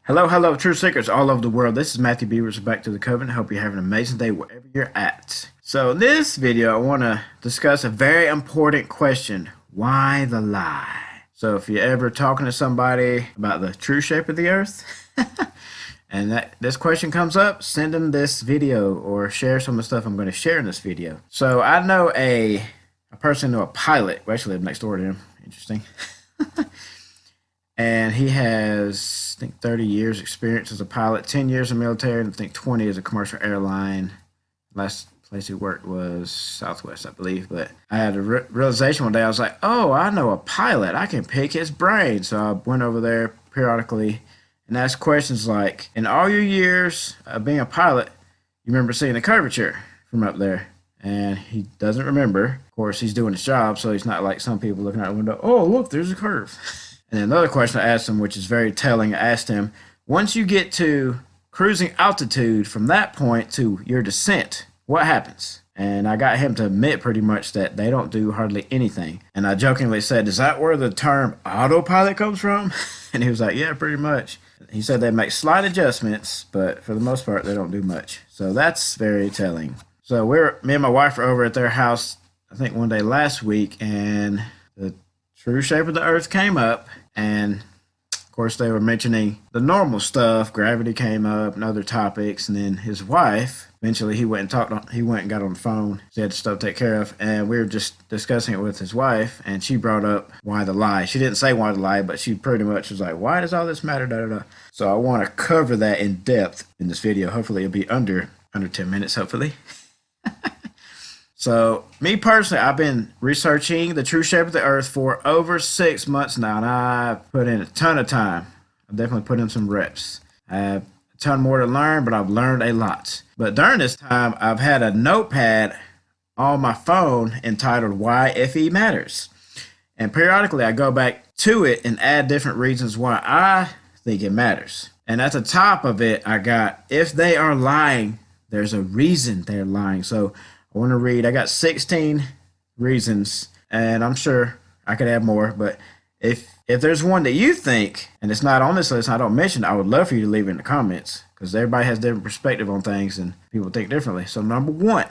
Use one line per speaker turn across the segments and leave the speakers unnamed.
Hello, hello, truth seekers all over the world. This is Matthew Beavers back to the Covenant. Hope you're having an amazing day wherever you're at. So in this video, I want to discuss a very important question. Why the lie? So if you're ever talking to somebody about the true shape of the earth, and this question comes up, send them this video or share some of the stuff I'm going to share in this video. So I know a person, a pilot, who actually live next door to him. Interesting. And he has, I think, 30 years experience as a pilot, 10 years in the military, and I think 20 as a commercial airline. Last place he worked was Southwest, I believe. But I had a realization one day. I was like, oh, I know a pilot. I can pick his brain. So I went over there periodically and asked questions like, in all your years of being a pilot, you remember seeing the curvature from up there? And he doesn't remember. Of course, he's doing his job, so he's not like some people looking out the window. Oh, look, there's a curve. And another question I asked him, which is very telling, I asked him, once you get to cruising altitude from that point to your descent, what happens? And I got him to admit pretty much that they don't do hardly anything. And I jokingly said, is that where the term autopilot comes from? And he was like, yeah, pretty much. He said they make slight adjustments, but for the most part, they don't do much. So that's very telling. So me and my wife were over at their house, I think one day last week, and the true shape of the earth came up. And of course, they were mentioning the normal stuff. Gravity came up and other topics. And then his wife, eventually he went and got on the phone. She had stuff to take care of. And we were just discussing it with his wife. And she brought up why the lie. She didn't say why the lie, but she pretty much was like, why does all this matter? Da, da, da. So I want to cover that in depth in this video. Hopefully it'll be under 10 minutes, hopefully. So, me personally, I've been researching the true shape of the earth for over 6 months now, and I've put in a ton of time. I've definitely put in some reps. I have a ton more to learn, but I've learned a lot. But during this time, I've had a notepad on my phone entitled Why FE Matters. And periodically, I go back to it and add different reasons why I think it matters. And at the top of it, I got, if they are lying, there's a reason they're lying. So, I want to read, I got 16 reasons, and I'm sure I could add more, but if there's one that you think, and it's not on this list, I don't mention it, I would love for you to leave it in the comments, because everybody has different perspective on things, and people think differently. So number one,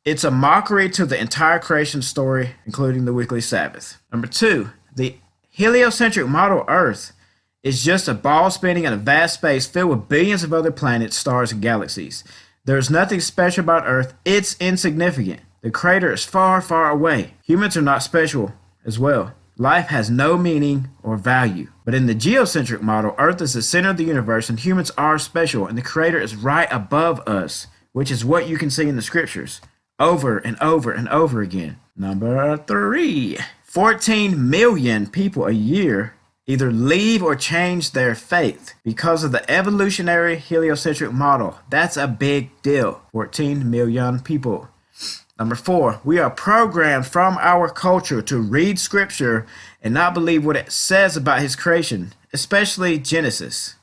it's a mockery to the entire creation story, including the weekly Sabbath. Number two, the heliocentric model Earth is just a ball spinning in a vast space filled with billions of other planets, stars, and galaxies. There's nothing special about Earth. It's insignificant. The crater is far, far away. Humans are not special as well. Life has no meaning or value. But in the geocentric model, Earth is the center of the universe and humans are special, and the crater is right above us, which is what you can see in the scriptures over and over and over again. Number three, 14 million people a year either leave or change their faith because of the evolutionary heliocentric model. That's a big deal. 14 million people. Number four, we are programmed from our culture to read scripture and not believe what it says about his creation, especially Genesis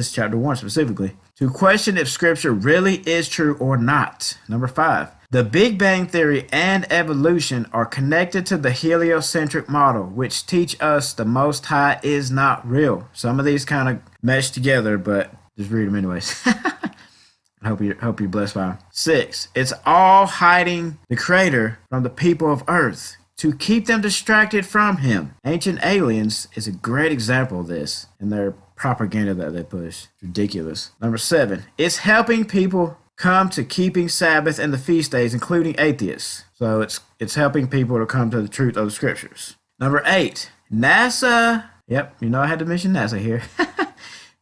chapter 1 specifically, to question if scripture really is true or not. Number five, the Big Bang Theory and evolution are connected to the heliocentric model, which teach us the Most High is not real. Some of these kind of mesh together, but just read them anyways. I hope you're blessed by them. Six, it's all hiding the Creator from the people of Earth to keep them distracted from him. Ancient Aliens is a great example of this in their propaganda that they push. Ridiculous. Number seven, it's helping people come to keeping Sabbath and the feast days, including atheists. So it's helping people to come to the truth of the scriptures. Number eight, NASA, yep, you know I had to mention NASA here,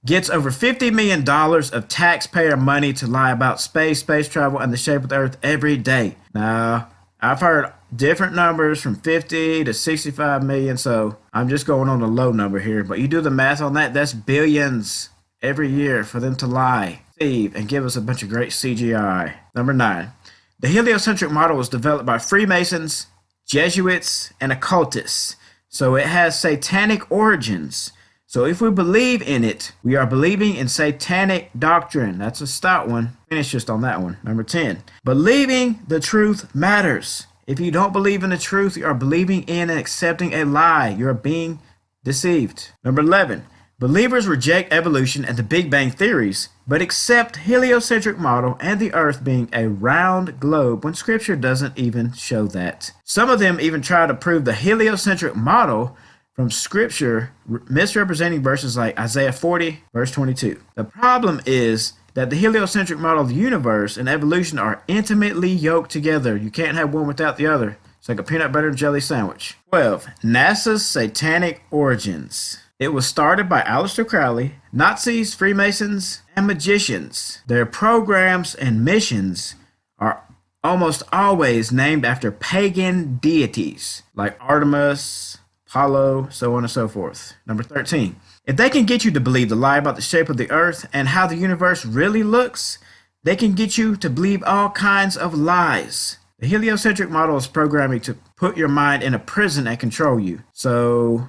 gets over $50 million of taxpayer money to lie about space travel, and the shape of the earth every day. Now, I've heard different numbers from 50 to 65 million, so I'm just going on the low number here. But you do the math on that, that's billions every year for them to lie, deceive, and give us a bunch of great CGI. Number nine, the heliocentric model was developed by Freemasons, Jesuits, and occultists, so it has satanic origins. So if we believe in it, we are believing in satanic doctrine. That's a stout one. Finish just on that one. Number 10, believing the truth matters. If you don't believe in the truth, you are believing in and accepting a lie. You are being deceived. Number 11, Believers reject evolution and the Big Bang theories, but accept heliocentric model and the Earth being a round globe when Scripture doesn't even show that. Some of them even try to prove the heliocentric model from Scripture, misrepresenting verses like Isaiah 40, verse 22. The problem is that the heliocentric model of the universe and evolution are intimately yoked together. You can't have one without the other. It's like a peanut butter and jelly sandwich. 12. NASA's satanic origins. It was started by Aleister Crowley, Nazis, Freemasons, and magicians. Their programs and missions are almost always named after pagan deities like Artemis, Apollo, so on and so forth. Number 13. If they can get you to believe the lie about the shape of the earth and how the universe really looks, they can get you to believe all kinds of lies. The heliocentric model is programming to put your mind in a prison and control you. So,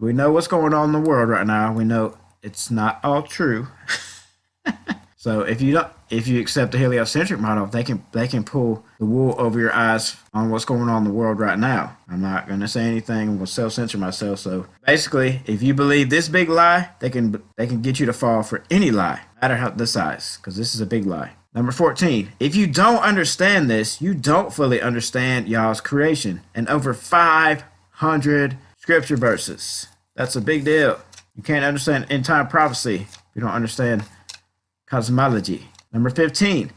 we know what's going on in the world right now. We know it's not all true. So if you accept the heliocentric model, they can pull the wool over your eyes on what's going on in the world right now. I'm not going to say anything. I'm going to self-censor myself. So basically, if you believe this big lie, they can get you to fall for any lie, no matter how the size, because this is a big lie. Number 14. If you don't understand this, you don't fully understand Yah's creation and over 500 scripture verses. That's a big deal. You can't understand end-time prophecy if you don't understand cosmology. Number 15,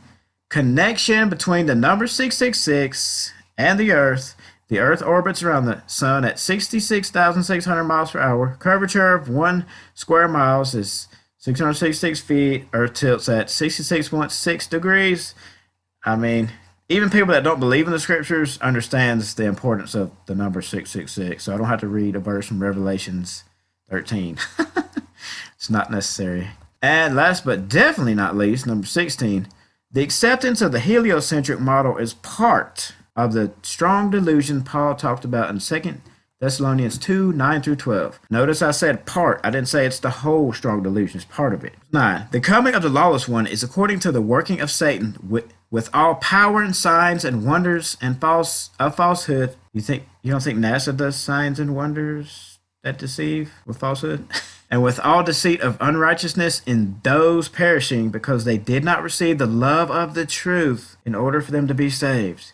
connection between the number 666 and the Earth. The Earth orbits around the Sun at 66,600 miles per hour. Curvature of 1 square miles is 666 feet. Earth tilts at 66.6 degrees. Even people that don't believe in the scriptures understands the importance of the number 666. So I don't have to read a verse from Revelations 13. It's not necessary. And last but definitely not least, number 16, the acceptance of the heliocentric model is part of the strong delusion Paul talked about in 2 Thessalonians 2, 9 through 12. Notice I said part. I didn't say it's the whole strong delusion. It's part of it. 9. The coming of the lawless one is according to the working of Satan with all power and signs and wonders and falsehood. You don't think NASA does signs and wonders that deceive with falsehood? And with all deceit of unrighteousness in those perishing, because they did not receive the love of the truth in order for them to be saved.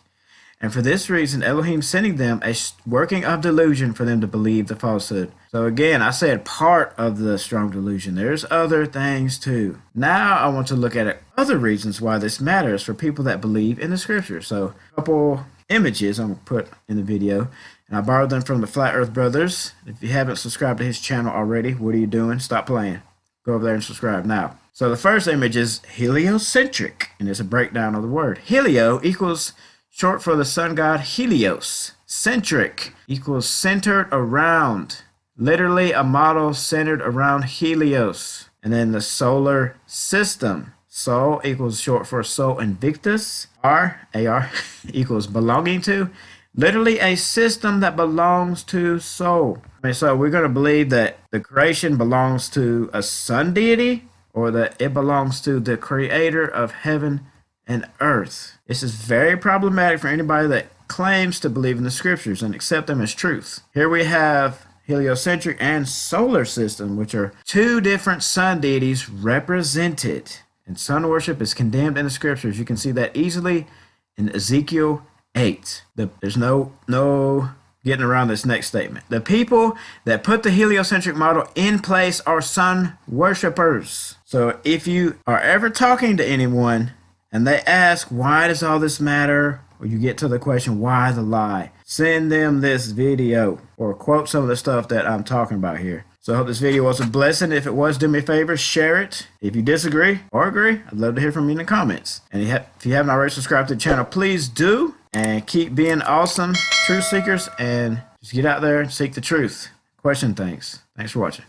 And for this reason, Elohim sending them a working of delusion for them to believe the falsehood. So again, I said part of the strong delusion. There's other things too. Now I want to look at other reasons why this matters for people that believe in the scripture. So a couple images I'm going to put in the video. And I borrowed them from the Flat Earth Brothers. If you haven't subscribed to his channel already, what are you doing? Stop playing. Go over there and subscribe now. So the first image is heliocentric, and it's a breakdown of the word. Helio equals short for the sun god Helios. Centric equals centered around. Literally a model centered around Helios. And then the solar system. Sol equals short for Sol Invictus. AR equals belonging to. Literally a system that belongs to Sol. So we're going to believe that the creation belongs to a sun deity, or that it belongs to the creator of heaven and earth. This is very problematic for anybody that claims to believe in the scriptures and accept them as truth. Here we have heliocentric and solar system, which are two different sun deities represented. And sun worship is condemned in the scriptures. You can see that easily in Ezekiel 8. There's no getting around this next statement. The people that put the heliocentric model in place are sun worshipers. So if you are ever talking to anyone and they ask, why does all this matter? Or you get to the question, why the lie? Send them this video or quote some of the stuff that I'm talking about here. So I hope this video was a blessing. If it was, do me a favor, share it. If you disagree or agree, I'd love to hear from you in the comments. And if you haven't already subscribed to the channel, please do. And keep being awesome truth seekers and just get out there and seek the truth. Question things. Thanks for watching.